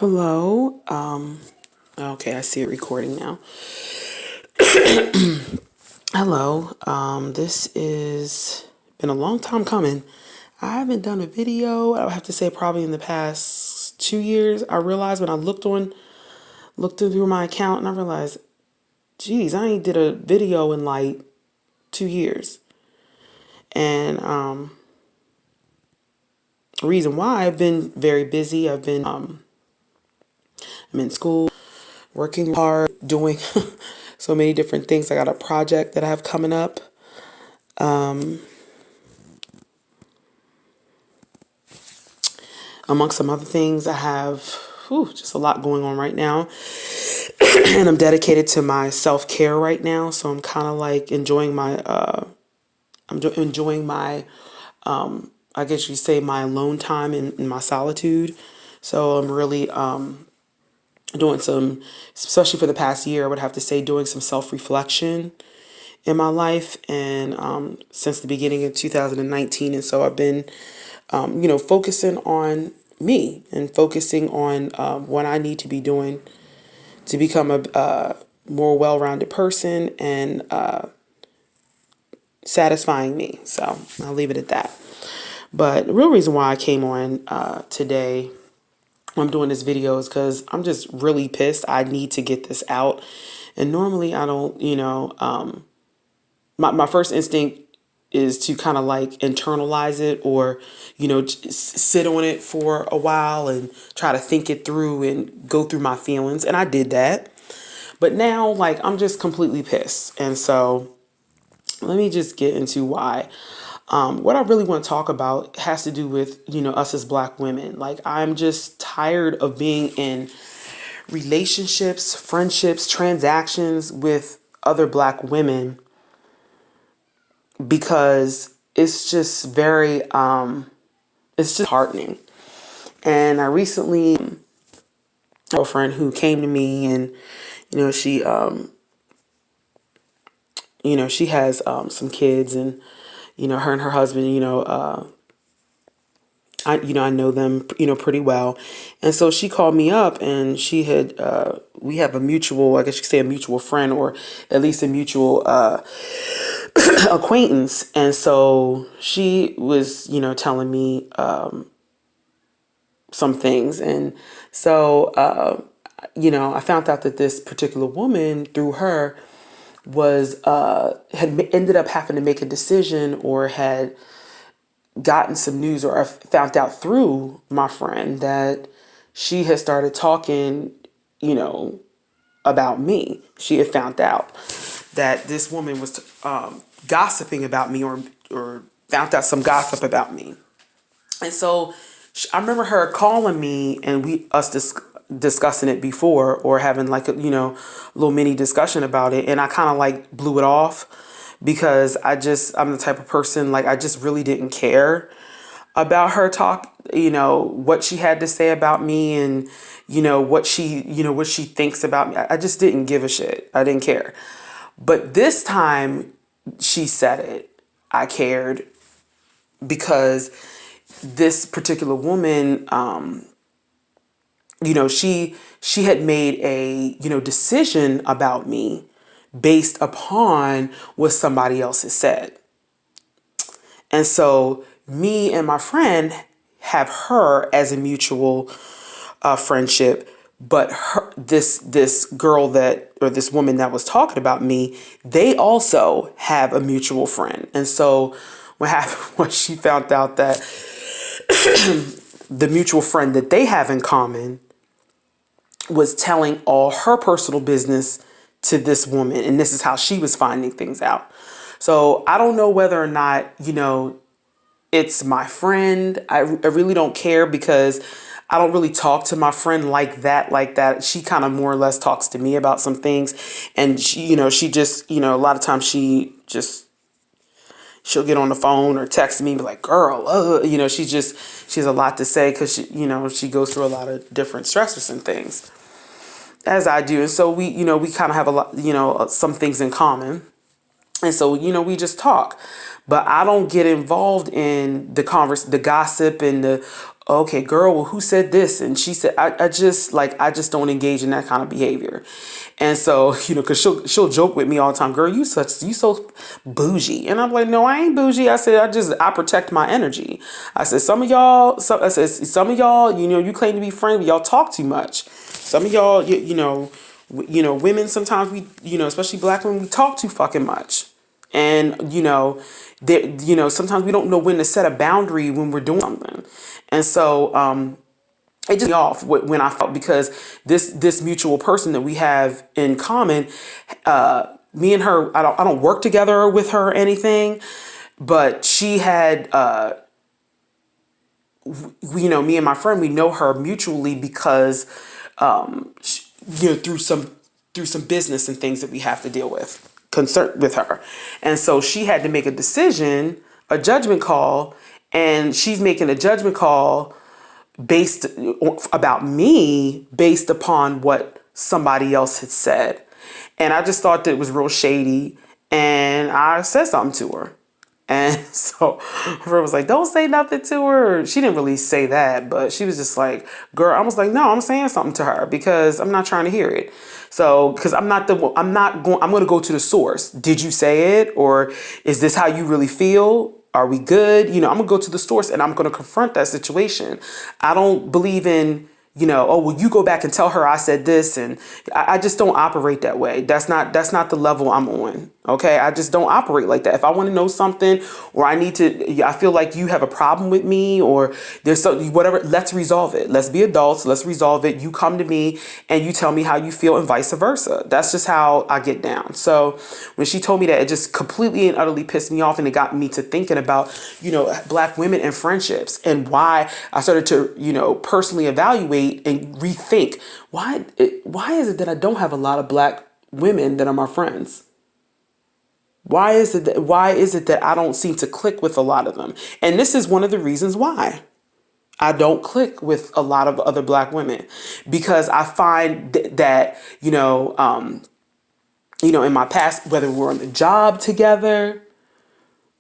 Hello. Okay, I see it recording now. Hello. This is been a long time coming. I haven't done a video. I would have to say probably in the past 2 years. I realized when I looked through my account and I realized, geez, I ain't did a video in like 2 years. And reason why I've been very busy. I'm in school, working hard, doing so many different things. I got a project that I have coming up. Amongst some other things, I have just a lot going on right now. And I'm dedicated to my self-care right now. So I'm kind of like enjoying I guess you say my alone time in my solitude. So I'm really doing some, especially for the past year, I would have to say doing some self-reflection in my life. And since the beginning of 2019. And so I've been, focusing on me and focusing on what I need to be doing to become a more well-rounded person and satisfying me. So I'll leave it at that. But the real reason why I came on today, I'm doing this video, is because I'm just really pissed. I need to get this out. And normally I don't, my first instinct is to kind of like internalize it or, sit on it for a while and try to think it through and go through my feelings. And I did that. But now, like, I'm just completely pissed. And so let me just get into why. What I really want to talk about has to do with, us as Black women. Like, I'm just tired of being in relationships, friendships, transactions with other Black women because it's just very, it's just heartening. And I recently, a girlfriend who came to me and, she, she has some kids and, her and her husband, I know them, pretty well. And so she called me up and she had, we have a mutual, I guess you could say a mutual friend or at least a mutual acquaintance. And so she was, telling me some things. And so, I found out that this particular woman through her was, ended up having to make a decision or had gotten some news or I found out through my friend that she had started talking, about me. She had found out that this woman was gossiping about me or found out some gossip about me. And so I remember her calling me and discussing it before or having like a, little mini discussion about it. And I kind of like blew it off because I'm the type of person, like, I just really didn't care about her talk, what she had to say about me and, what she thinks about me. I just didn't give a shit. I didn't care. But this time she said it. I cared because this particular woman, she had made a, decision about me based upon what somebody else has said. And so me and my friend have her as a mutual friendship, but this girl or this woman that was talking about me, they also have a mutual friend. And so what happened was she found out that the mutual friend that they have in common was telling all her personal business to this woman. And this is how she was finding things out. So I don't know whether or not, it's my friend. I really don't care because I don't really talk to my friend like that. She kind of more or less talks to me about some things. And she just, a lot of times she'll get on the phone or text me and be like, girl, she has a lot to say because she goes through a lot of different stressors and things as I do. And so we kind of have a lot, some things in common. And so, we just talk, but I don't get involved in the gossip and the, okay, girl, well, who said this? And she said, I just don't engage in that kind of behavior. And so, cause she'll joke with me all the time, girl, you so bougie. And I'm like, no, I ain't bougie. I said, I protect my energy. I said, some of y'all, you claim to be friends, but y'all talk too much. Some of y'all, women, sometimes especially black women, we talk too fucking much. And, sometimes we don't know when to set a boundary when we're doing something. And so, it just me off when I felt, because this mutual person that we have in common, me and her, I don't work together with her or anything, but she had, me and my friend, we know her mutually because, through some business and things that we have to deal with, concerned with her. And so she had to make a decision, a judgment call, and she's making a judgment call based about me based upon what somebody else had said. And I just thought that it was real shady, and I said something to her. And so her friend was like, don't say nothing to her. She didn't really say that, but she was just like, girl, I was like, no, I'm saying something to her because I'm not trying to hear it. So, because I'm going to go to the source. Did you say it? Or is this how you really feel? Are we good? I'm going to go to the source and I'm going to confront that situation. I don't believe in, oh, well, you go back and tell her I said this. And I just don't operate that way. That's not the level I'm on. Okay. I just don't operate like that. If I want to know something, or I feel like you have a problem with me, or there's something, whatever, let's resolve it. Let's be adults. Let's resolve it. You come to me and you tell me how you feel, and vice versa. That's just how I get down. So when she told me that, it just completely and utterly pissed me off. And it got me to thinking about, black women and friendships, and why I started to, personally evaluate and rethink why is it that I don't have a lot of black women that are my friends? Why is it that I don't seem to click with a lot of them? And this is one of the reasons why I don't click with a lot of other black women, because I find that, in my past, whether we're on the job together,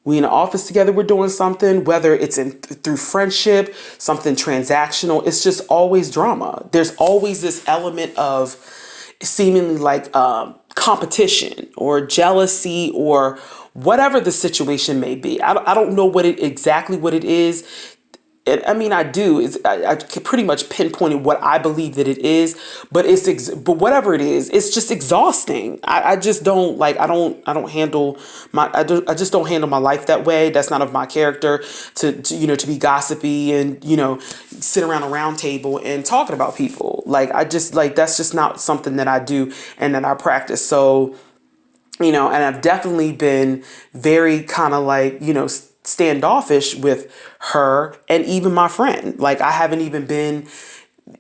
we in the office together, we're doing something, whether it's through friendship, something transactional, it's just always drama. There's always this element of seemingly like competition or jealousy or whatever the situation may be. I don't know exactly what it is. And I mean, I do. I can pretty much pinpoint what I believe that it is, but but whatever it is, it's just exhausting. I just don't like. I don't handle my. I just don't handle my life that way. That's not of my character to be gossipy and sit around a round table and talking about people. Like that's just not something that I do and that I practice. So and I've definitely been very kind of like standoffish with her and even my friend. Like I haven't even been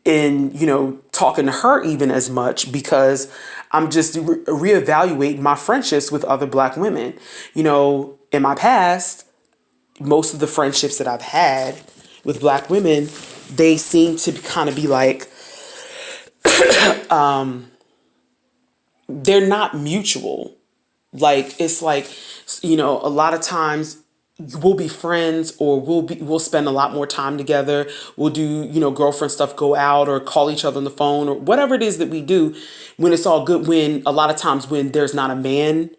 in, talking to her even as much, because I'm just reevaluating my friendships with other black women. In my past, most of the friendships that I've had with black women, they seem to kind of be like, they're not mutual. Like, it's like, a lot of times we'll be friends, or we'll spend a lot more time together. We'll do, girlfriend stuff, go out or call each other on the phone or whatever it is that we do when it's all good. When a lot of times when there's not a man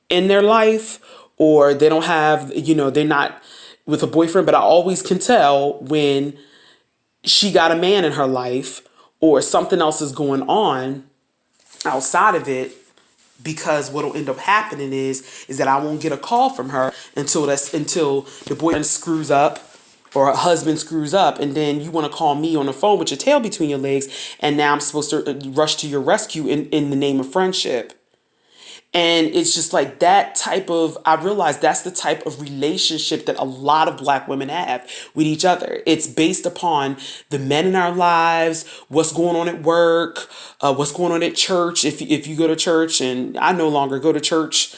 in their life, or they don't have, they're not with a boyfriend, but I always can tell when she got a man in her life or something else is going on outside of it. Because what'll end up happening is that I won't get a call from her until the boyfriend screws up or her husband screws up, and then you want to call me on the phone with your tail between your legs, and now I'm supposed to rush to your rescue in the name of friendship. And it's just like I realize that's the type of relationship that a lot of black women have with each other. It's based upon the men in our lives, what's going on at work, what's going on at church. If you go to church, and I no longer go to church,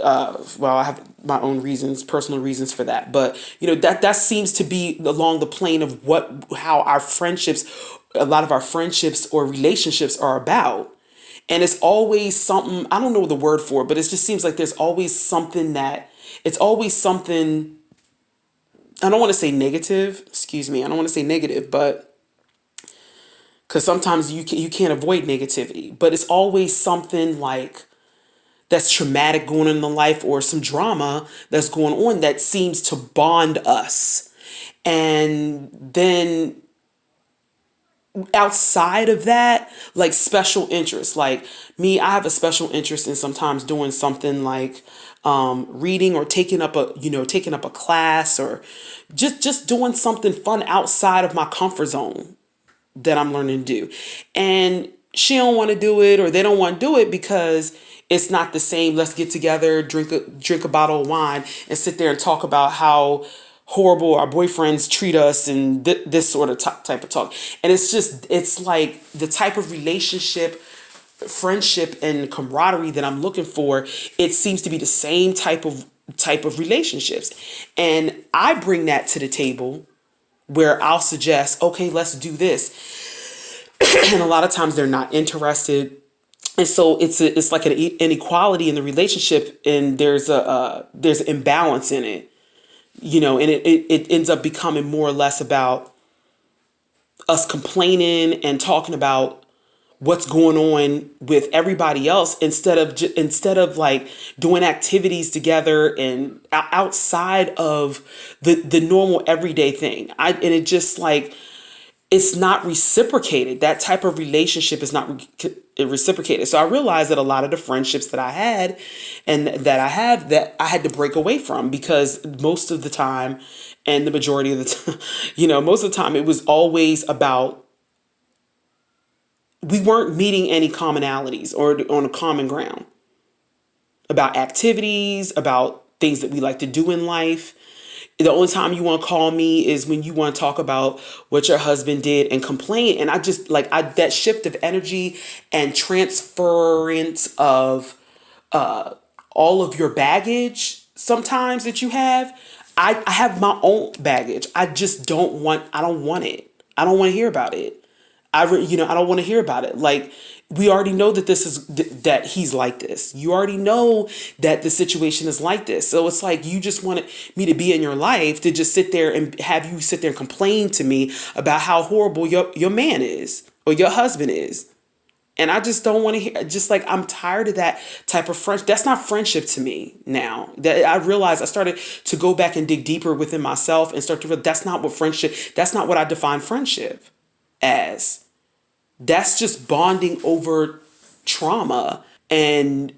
I have my own reasons, personal reasons for that. But, that seems to be along the plane of how a lot of our friendships or relationships are about. And it's always something, I don't know the word for it, but it just seems like it's always something, I don't want to say negative, excuse me. I don't want to say negative, but because sometimes you can't avoid negativity, but it's always something like that's traumatic going on in the life or some drama that's going on that seems to bond us. And then outside of that, like special interests, like me, I have a special interest in sometimes doing something like reading or taking up a class or just doing something fun outside of my comfort zone that I'm learning to do. And she don't want to do it or they don't want to do it because it's not the same. Let's get together, drink a bottle of wine and sit there and talk about how horrible our boyfriends treat us and this sort of type of talk. And it's like the type of relationship, friendship and camaraderie that I'm looking for. It seems to be the same type of relationships. And I bring that to the table where I'll suggest, okay, let's do this. And a lot of times they're not interested. And so it's like an inequality in the relationship, and there's there's imbalance in it, and it ends up becoming more or less about us complaining and talking about what's going on with everybody else instead of like doing activities together and outside of the normal everyday thing. And it just like it's not reciprocated. That type of relationship is not reciprocated. So I realized that a lot of the friendships that I had and that I have that I had to break away from, because most of the time and the majority of the time, most of the time it was always about, we weren't meeting any commonalities or on a common ground about activities, about things that we like to do in life. The only time you want to call me is when you want to talk about what your husband did and complain. And I just that shift of energy and transference of all of your baggage sometimes that you have. I have my own baggage. I don't want it. I don't want to hear about it. I don't want to hear about it. Like, we already know that that he's like this. You already know that the situation is like this. So it's like, you just wanted me to be in your life to just sit there and have you sit there and complain to me about how horrible your man is or your husband is. And I just don't want to hear, just like, I'm tired of that type of friendship. That's not friendship to me now. That I realized, I started to go back and dig deeper within myself and start to realize that's not what I define friendship as. That's just bonding over trauma and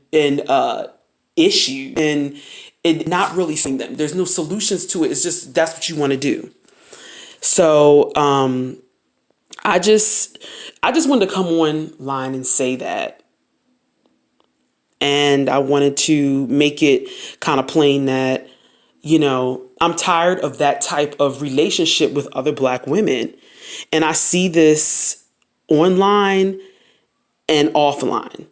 issue and it not really seeing them. There's no solutions to it. It's just, that's what you want to do. So I just wanted to come online and say that. And I wanted to make it kind of plain that, I'm tired of that type of relationship with other Black women. And I see this online and offline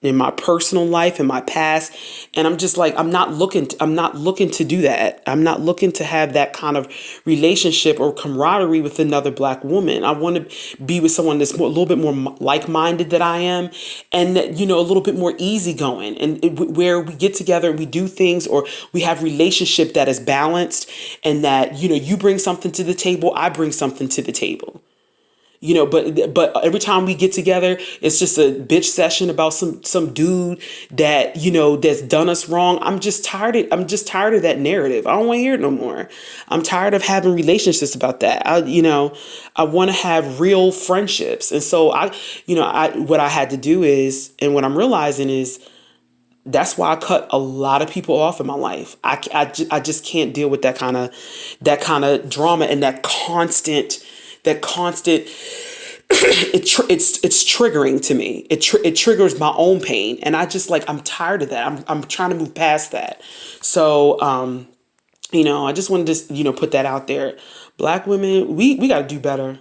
in my personal life, in my past. And I'm just like, I'm not looking to do that. I'm not looking to have that kind of relationship or camaraderie with another Black woman. I want to be with someone that's a little bit more like-minded than I am, and that, a little bit more easygoing, and where we get together and we do things, or we have relationship that is balanced, and that, you bring something to the table, I bring something to the table. But every time we get together, it's just a bitch session about some dude that, that's done us wrong. I'm just tired of that narrative. I don't want to hear it no more. I'm tired of having relationships about that. I want to have real friendships. And so what I had to do is, and what I'm realizing is, that's why I cut a lot of people off in my life. I just can't deal with that kind of drama and that constant it's triggering to me. It triggers my own pain, and I'm tired of that. I'm trying to move past that. So I just wanted to put that out there. Black women, we got to do better.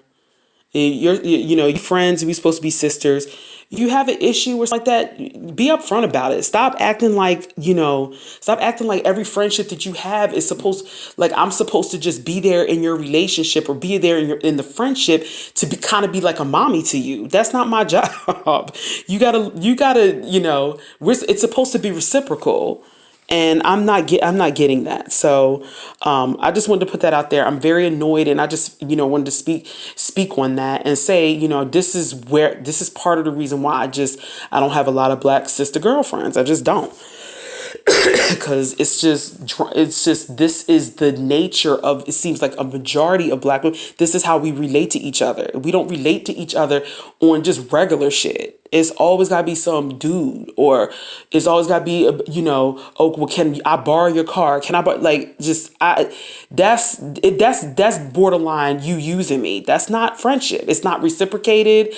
Your friends, we supposed to be sisters. You have an issue or something like that, be upfront about it. Stop acting like every friendship that you have is I'm supposed to just be there in your relationship or be there in the friendship to be like a mommy to you. That's not my job. You gotta, it's supposed to be reciprocal. And I'm not getting that. So I just wanted to put that out there. I'm very annoyed, and I just wanted to speak on that and say, this is part of the reason why I don't have a lot of black sister girlfriends. I just don't. Because this is the nature of, it seems like a majority of black women, this is how we relate to each other. We don't relate to each other on just regular shit. It's always got to be some dude, or it's always got to be oh, well, can I borrow your car, can I borrow, like, just I that's borderline you using me. That's not friendship. It's not reciprocated.